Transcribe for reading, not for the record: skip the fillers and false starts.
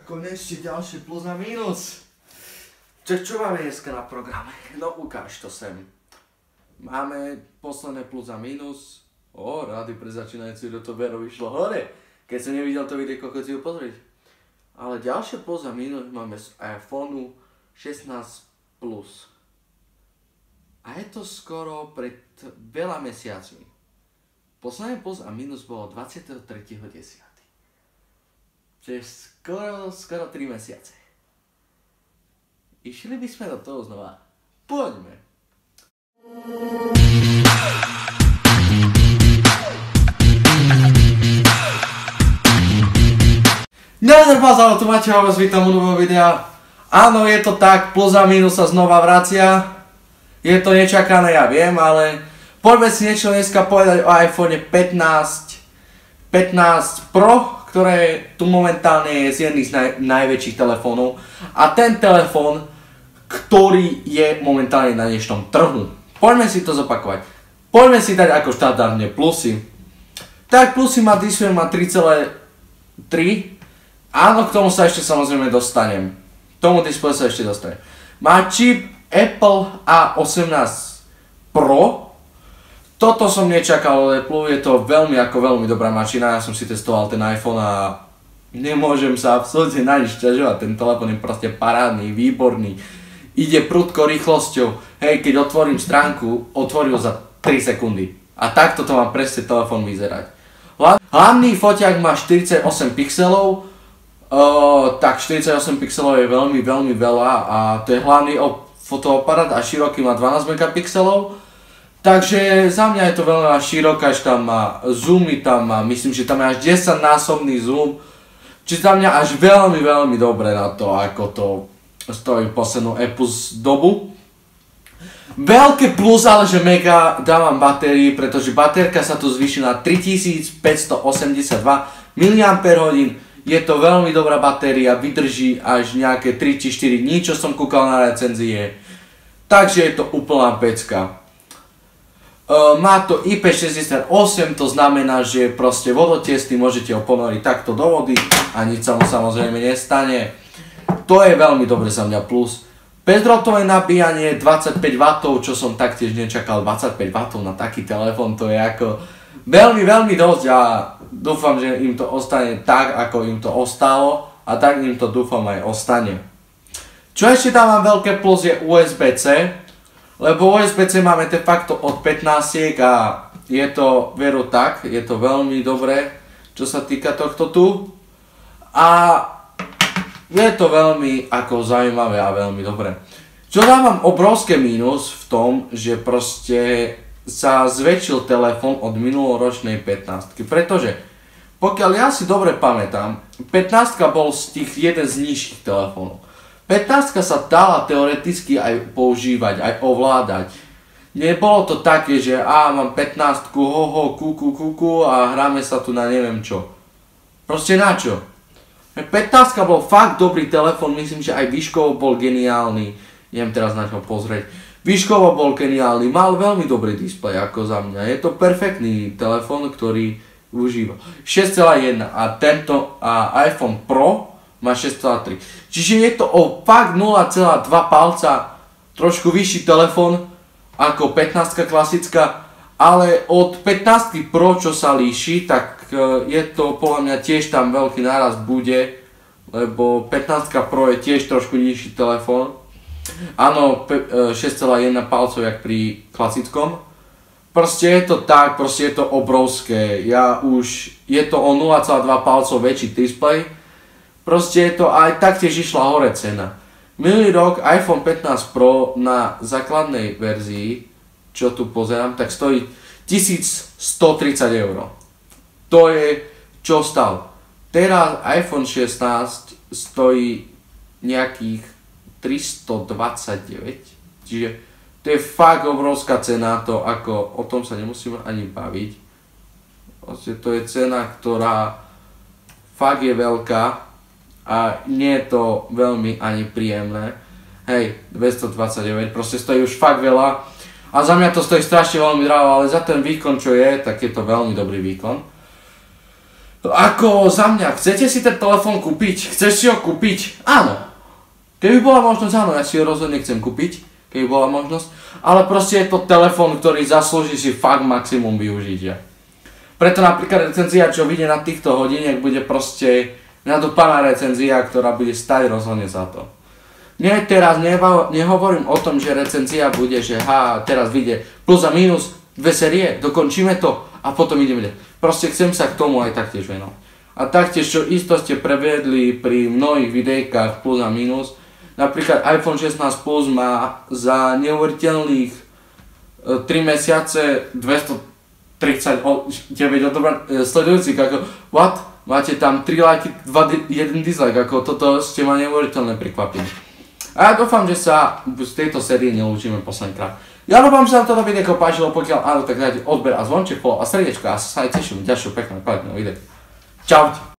Konečne ďalšie plus a mínus. Čo máme dneska na programe? No ukáž to sem. Máme posledné plus a mínus. Rády pre začínajúci youtuberov vyšlo hore. Keď som nevidel to video, koľko si ho pozrieť. Ale ďalšie plus a mínus máme z iPhoneu 16 Plus. A je to skoro pred veľa mesiacmi. Posledné plus a mínus bolo 23.10. Čiže skoro 3 mesiace. Išli by sme do toho znova. Poďme. Nezdrbázalo, tu máte, vás vítam u nového videa. Áno, je to tak, plus a mínus sa znova vracia. Je to nečakané, ja viem, ale poďme si niečo dneska povedať o iPhone 15 Pro, ktoré tu momentálne je z jedných z najväčších telefónov. A ten telefón, ktorý je momentálne na dnešnom trhu. Poďme si to zopakovať. Poďme si dať ako štandardne plusy. Tak plusy má display, má 3,3. Áno, k tomu sa ešte samozrejme dostanem. K tomu displeju sa ešte dostanem. Má čip Apple A18 Pro. Toto som nečakal od Apple, je to veľmi dobrá mašina. Ja som si testoval ten iPhone a nemôžem sa absolútne na nič sťažovať. Ten telefón je proste parádny, výborný. Ide prudko rýchlosťou. Hej, keď otvorím stránku, otvoril za 3 sekundy. A takto to má presne telefón vyzerať. Hlavný foťák má 48 pixelov. Tak 48 pixelov je veľmi veľa a to je hlavný fotoaparát a široký má 12 megapixelov. Takže za mňa je to veľmi široká, že tam má zoomy, tam má, myslím, že tam je až 10-násobný zoom. Čiže za mňa až veľmi dobre na to, ako to stojí poslednú Apple dobu. Veľké plus, ale že mega dávam batérii, pretože batérka sa tu zvýši na 3582 mAh. Je to veľmi dobrá batéria, vydrží až nejaké 3-4 dní, čo som kúkal na recenzie. Takže je to úplná pecka. Má to IP68, to znamená, že proste vodotesný, môžete ho ponoriť takto do vody a nič sa mu samozrejme nestane. To je veľmi dobre za mňa plus. Bezdrôtové nabíjanie 25W, čo som taktiež nečakal, 25W na taký telefón, to je ako veľmi dosť a dúfam, že im to ostane tak, ako im to ostalo a tak im to dúfam aj ostane. Čo ešte dávam veľké plus je USB-C, lebo USB-C máme de facto od 15 a je to veru tak, je to veľmi dobré, čo sa týka tohto tu. A je to veľmi ako zaujímavé a veľmi dobré. Čo dávam obrovské mínus v tom, že proste sa zväčšil telefón od minuloročnej 15, pretože pokiaľ ja si dobre pamätám, 15 bol z tých jeden z nižších telefónov. 15 sa dala teoreticky aj používať, aj ovládať. Nebolo to také, že mám 15, kuku a hráme sa tu na neviem čo. Proste na čo? 15 bol fakt dobrý telefón, myslím, že aj výškovo bol geniálny. Neviem teraz na čo pozrieť. Výškovo bol geniálny, mal veľmi dobrý displej ako za mňa. Je to perfektný telefón, ktorý užíva. 6,1 a tento iPhone Pro má 6,3. Čiže je to o fakt 0,2 palca trošku vyšší telefón ako 15 klasická, ale od 15 Pro, čo sa líši, tak je to podľa mňa tiež tam veľký nárast bude, lebo 15 Pro je tiež trošku nižší telefón. Áno, 6,1 palcov jak pri klasickom. Proste je to tak, proste je to obrovské. Je to o 0,2 palcov väčší displej. Proste je to aj taktiež išla hore cena. Minulý rok iPhone 15 Pro na základnej verzii, čo tu pozerám, tak stojí 1130 €. To je čo stal. Teraz iPhone 16 stojí nejakých 329, čiže to je fakt obrovská cena, to ako o tom sa nemusíme ani baviť. Proste to je cena, ktorá fakt je veľká. A nie je to veľmi ani príjemné. Hej, 229, proste stojí už fakt veľa. A za mňa to stojí strašne veľmi draho, ale za ten výkon, čo je, tak je to veľmi dobrý výkon. Ako za mňa, chcete si ten telefón kúpiť? Chceš si ho kúpiť? Áno. Keby bola možnosť, áno, ja si ho rozhodne chcem kúpiť, keby bola možnosť, ale proste je to telefón, ktorý zaslúži si fakt maximum využitia. Preto napríklad recenzia, čo vyjde na týchto hodiniach, bude proste nadúpaná recenzia, ktorá bude stať rozhodne za to. Nie, teraz nehovorím o tom, že recenzia bude, že teraz vyjde plus a minus 2 série, dokončíme to a potom ideme. Proste chcem sa k tomu aj taktiež venovať. A taktiež, čo isto ste previedli pri mnohých videjkách plus a minus, napríklad iPhone 16 Plus má za neuveriteľných 3 mesiace 239 sledujúcich, ako what? Máte tam 3 lajky, 1 dislike, ako toto ste ma neuveriteľné prekvapili. A ja dúfam, že sa z tejto série nelúčime posledný krát. Ja dúfam, že sa vám toto videjko páčilo, pokiaľ áno, tak dajte odber a zvonček, follow a srdiečko a sa aj teším ďalšieho pekného kvalitného videa. Čaute.